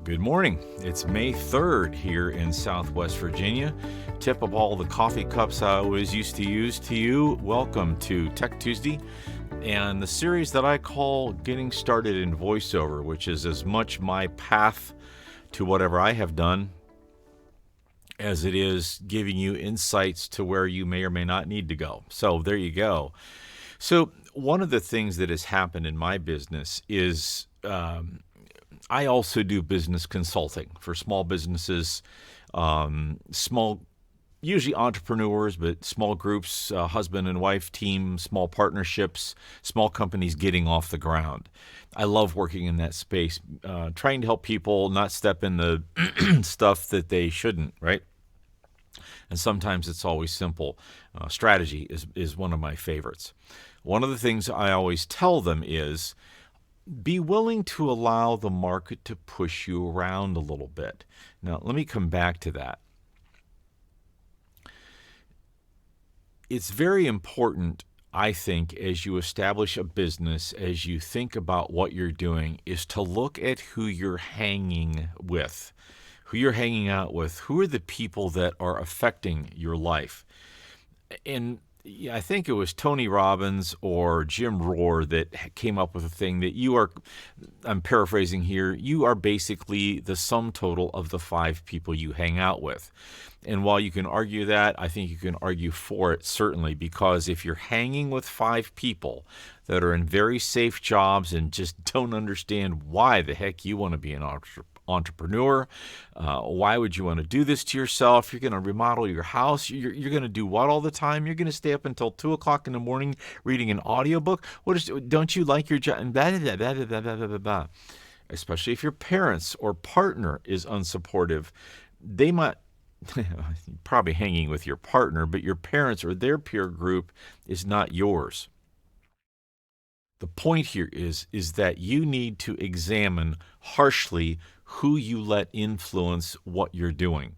Good morning. It's May 3rd here in Southwest Virginia. Tip of all the coffee cups I always used to use to you. Welcome to Tech Tuesday and the series that I call Getting Started in Voiceover, which is as much my path to whatever I have done as it is giving you insights to where you may or may not need to go. So there you go. So one of the things that has happened in my business is I also do business consulting for small businesses, small, usually entrepreneurs, but small groups, husband and wife team, small partnerships, small companies getting off the ground. I love working in that space, trying to help people not step in the stuff that they shouldn't, right? And sometimes it's always simple. Strategy is one of my favorites. One of the things I always tell them is, be willing to allow the market to push you around a little bit. Now, let me come back to that. It's very important, I think, as you establish a business, as you think about what you're doing, is to look at who you're hanging with, who you're hanging out with, who are the people that are affecting your life. And I think it was Tony Robbins or Jim Rohn that came up with a thing that you are, I'm paraphrasing here, you are basically the sum total of the 5 people you hang out with. And while you can argue that, I think you can argue for it certainly, because if you're hanging with 5 people that are in very safe jobs and just don't understand why the heck you want to be an entrepreneur, why would you want to do this to yourself? You're going to remodel your house. You're going to do what all the time? You're going to stay up until 2 o'clock in the morning reading an audiobook? Don't you like your job? Blah, blah, blah, blah, blah, blah, blah. Especially if your parents or partner is unsupportive. They might, probably hanging with your partner, but your parents or their peer group is not yours. The point here is that you need to examine harshly who you let influence what you're doing.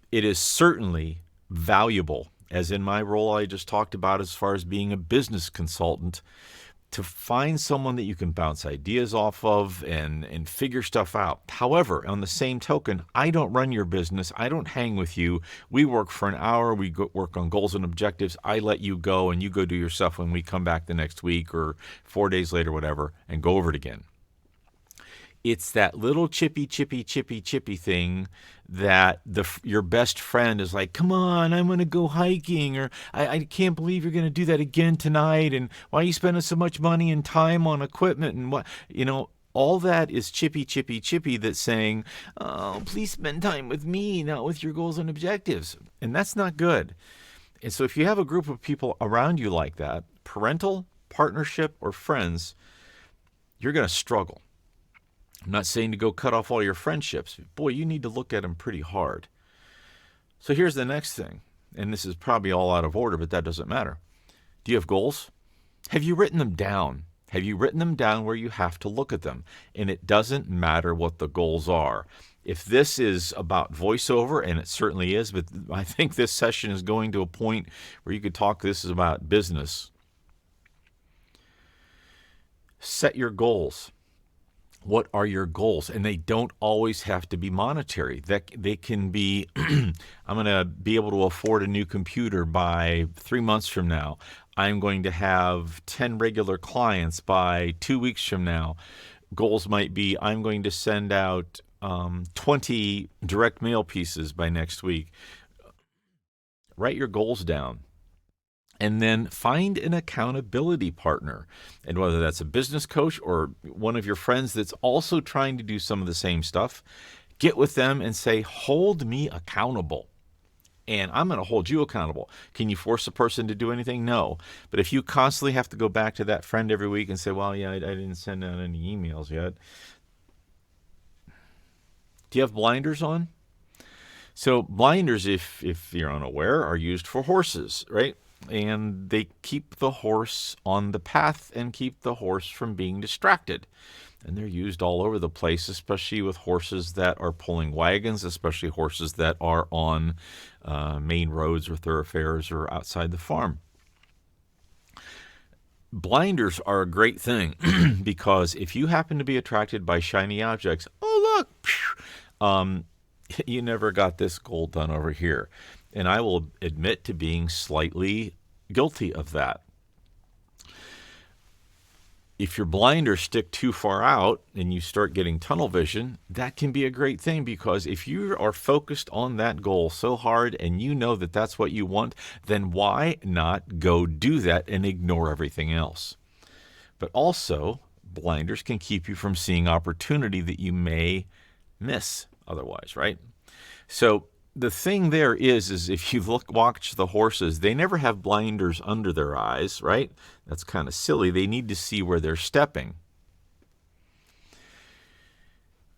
It is certainly valuable, as in my role I just talked about as far as being a business consultant, to find someone that you can bounce ideas off of and figure stuff out. However, on the same token, I don't run your business. I don't hang with you. We work for an hour. We work on goals and objectives. I let you go and you go do your stuff when we come back the next week or 4 days later, whatever, and go over it again. It's that little chippy thing that your best friend is like, come on, I'm going to go hiking, or I can't believe you're going to do that again tonight, and why are you spending so much money and time on equipment, and what, all that is chippy that's saying, oh, please spend time with me, not with your goals and objectives. And that's not good. And so if you have a group of people around you like that, parental, partnership, or friends, you're going to struggle. I'm not saying to go cut off all your friendships. Boy, you need to look at them pretty hard. So here's the next thing, and this is probably all out of order, but that doesn't matter. Do you have goals? Have you written them down? Have you written them down where you have to look at them? And it doesn't matter what the goals are. If this is about voiceover, and it certainly is, but I think this session is going to a point where you could talk this is about business. Set your goals. What are your goals? And they don't always have to be monetary. They can be, I'm going to be able to afford a new computer by 3 months from now. I'm going to have 10 regular clients by 2 weeks from now. Goals might be, I'm going to send out 20 direct mail pieces by next week. Write your goals down. And then find an accountability partner. And whether that's a business coach or one of your friends that's also trying to do some of the same stuff, get with them and say, hold me accountable. And I'm going to hold you accountable. Can you force a person to do anything? No. But if you constantly have to go back to that friend every week and say, well, yeah, I didn't send out any emails yet. Do you have blinders on? So blinders, if you're unaware, are used for horses, right? And they keep the horse on the path and keep the horse from being distracted. And they're used all over the place, especially with horses that are pulling wagons, especially horses that are on main roads or thoroughfares or outside the farm. Blinders are a great thing because if you happen to be attracted by shiny objects, oh look, you never got this goal done over here. And I will admit to being slightly guilty of that. If your blinders stick too far out and you start getting tunnel vision, that can be a great thing, because if you are focused on that goal so hard and you know that that's what you want, then why not go do that and ignore everything else? But also, blinders can keep you from seeing opportunity that you may miss otherwise, right? So the thing there is if you watch the horses, they never have blinders under their eyes, right? That's kind of silly. They need to see where they're stepping.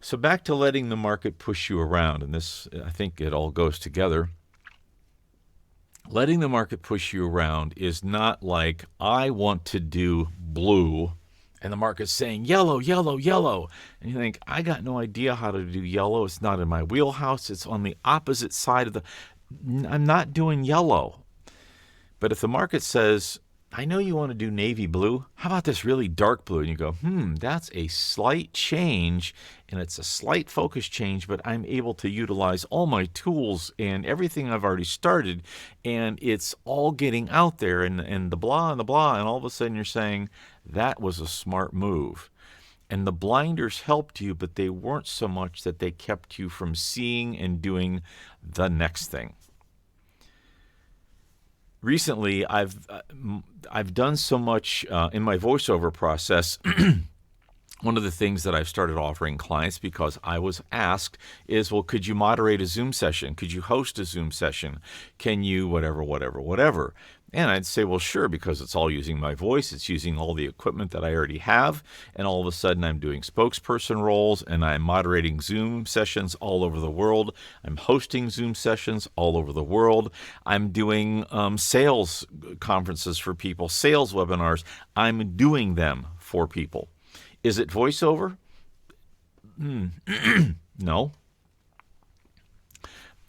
So back to letting the market push you around, and this, I think it all goes together. Letting the market push you around is not like, I want to do blue, and the market's saying yellow, yellow, yellow. And you think, I got no idea how to do yellow. It's not in my wheelhouse. It's on the opposite side of I'm not doing yellow. But if the market says, I know you want to do navy blue, how about this really dark blue? And you go, that's a slight change, and it's a slight focus change, but I'm able to utilize all my tools and everything I've already started, and it's all getting out there, and the blah and the blah, and all of a sudden you're saying, that was a smart move. And the blinders helped you, but they weren't so much that they kept you from seeing and doing the next thing. Recently, I've done so much in my voiceover process. One of the things that I've started offering clients, because I was asked, is, well, could you moderate a Zoom session? Could you host a Zoom session? Can you whatever? And I'd say, well, sure, because it's all using my voice. It's using all the equipment that I already have. And all of a sudden, I'm doing spokesperson roles, and I'm moderating Zoom sessions all over the world. I'm hosting Zoom sessions all over the world. I'm doing sales conferences for people, sales webinars. I'm doing them for people. Is it voiceover? No.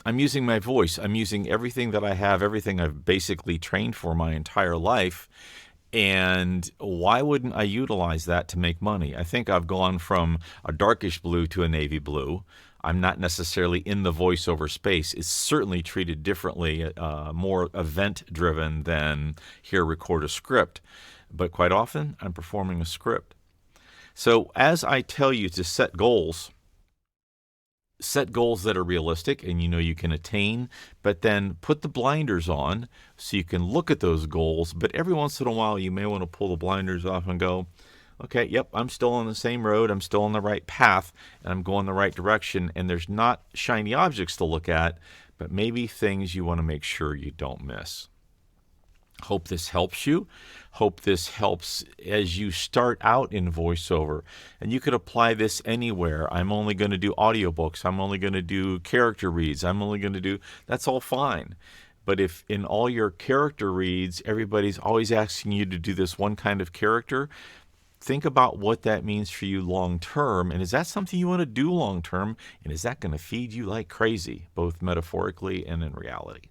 I'm using my voice. I'm using everything that I have, everything I've basically trained for my entire life. And why wouldn't I utilize that to make money? I think I've gone from a darkish blue to a navy blue. I'm not necessarily in the voiceover space. It's certainly treated differently, more event-driven than here, record a script. But quite often, I'm performing a script. So as I tell you to set goals that are realistic and you know you can attain, but then put the blinders on so you can look at those goals. But every once in a while, you may want to pull the blinders off and go, okay, yep, I'm still on the same road. I'm still on the right path, and I'm going the right direction. And there's not shiny objects to look at, but maybe things you want to make sure you don't miss. Hope this helps you. Hope this helps as you start out in voiceover. And you could apply this anywhere. I'm only going to do audiobooks. I'm only going to do character reads. That's all fine. But if in all your character reads, everybody's always asking you to do this one kind of character, think about what that means for you long term. And is that something you want to do long term? And is that going to feed you like crazy, both metaphorically and in reality?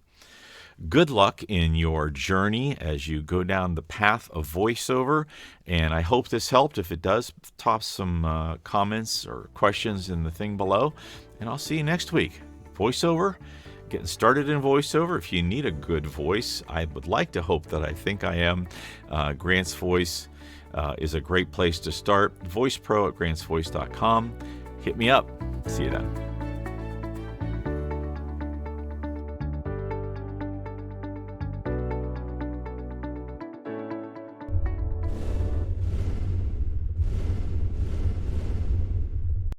Good luck in your journey as you go down the path of voiceover, and I hope this helped. If it does, toss some comments or questions in the thing below, and I'll see you next week. Voiceover, getting started in voiceover. If you need a good voice, I would like to hope that I think I am. Grant's Voice is a great place to start. VoicePro at grantsvoice.com. Hit me up. See you then.